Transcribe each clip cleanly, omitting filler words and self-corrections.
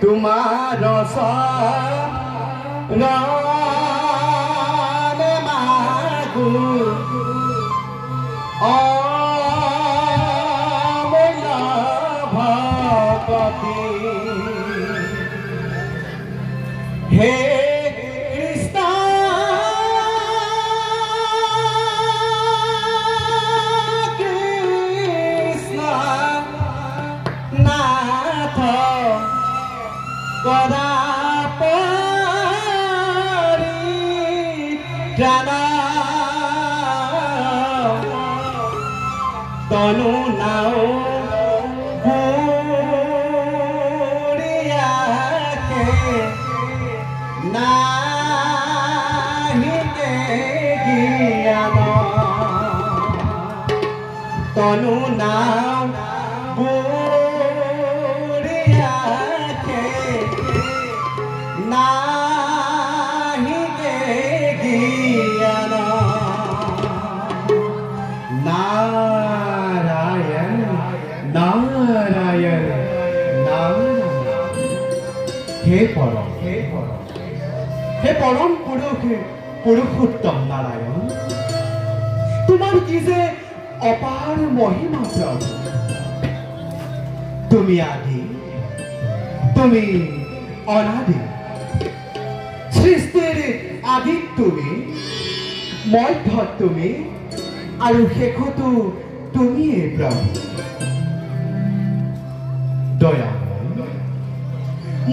তোমাৰ চৰণে মাগো অমূল্য ভকতি হে কৃষ্ণ কৃষ্ণ নাথ গদা পৰিত্ৰাণ তনু নাও বুঢ়িয়াকে নাহিকে জ্ঞান তনু নাও বুঢ়িয়াকে নাহিকে জ্ঞান নারায়ণ নারায়ণ নারায়ণ হে পরম পুরুষোত্তম নারায়ণ তোমার কি যে অপার মহিমা প্রভু তুমি আদি তুমি অনাদি সৃষ্টির আদি তুমি মধ্য তুমি আৰু শেষতো তুমিয়ে প্ৰভু দয়া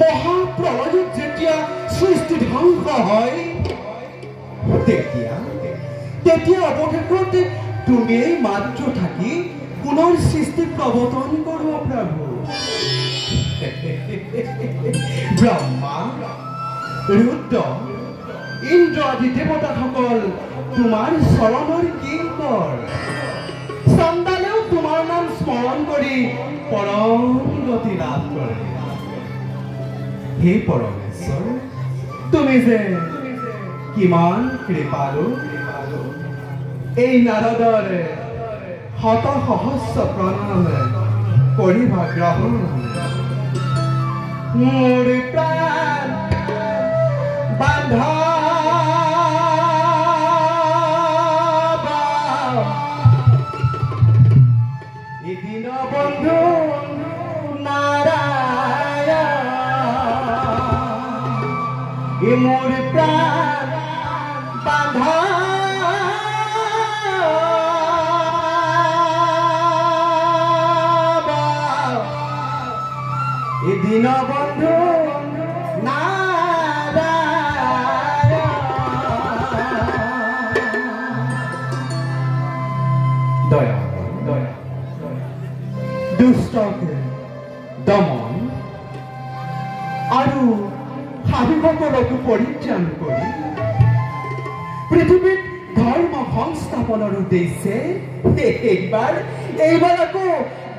মহাপ্ৰলয়ত যেতিয়া সৃষ্টি ধ্বংস হয় তেতিয়া অৱশেষত তুমিয়েই মাত্ৰ থাকি পুনৰ সৃষ্টি প্ৰৱৰ্তন কৰোঁ প্ৰভু ব্ৰহ্মা ৰুদ্ৰ ইন্দ্ৰ আদি দেৱতাসকল তোমাৰ চৰণৰ কিংকৰ চন্দালেও তোমাৰ নাম স্মৰণ কৰি পৰম গতি লাভ কৰে হে পৰমেশ্বৰ তুমি যে কিমান কৃপালু এই নাৰদৰ শত সহস্ৰ প্ৰণাম কৰিবা গ্ৰহণ মোৰ প্ৰাণ বান্ধা বন্ধু নাৰায়ণ মোৰ প্ৰাণ বাঁধা এদিন বন্ধু নাৰায়ণ দয়া দুষ্টকে দমন আৰু সাধুসকলকো পৰিত্ৰাণ কৰি পৃথিৱীত ধৰ্ম সংস্থাপনৰ উদ্দেশ্যে এইবাৰ আকৌ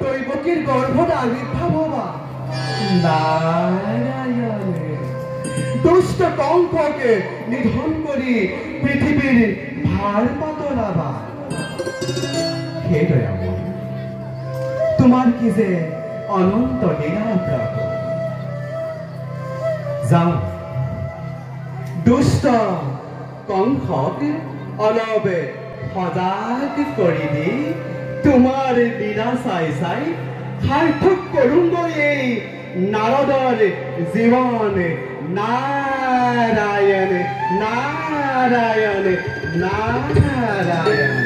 দৈৱকীৰ গৰ্ভত আবিৰ্ভাৱ হবা নাৰায়ণ দুষ্ট কংসকে নিধন কৰি পৃথিৱীৰ ভাৰ পাতলাবা হে দয়াময় তোমাৰ কি যে অনন্ত লীলা প্ৰভু যাও দুষ্ট কংসক অলপ সজাগ কৰি দি তোমাৰ লীলা চাই চাই সাৰ্থক কৰোঁগৈ এই নাৰদৰ জীৱন নাৰায়ণ নাৰায়ণ নাৰায়ণ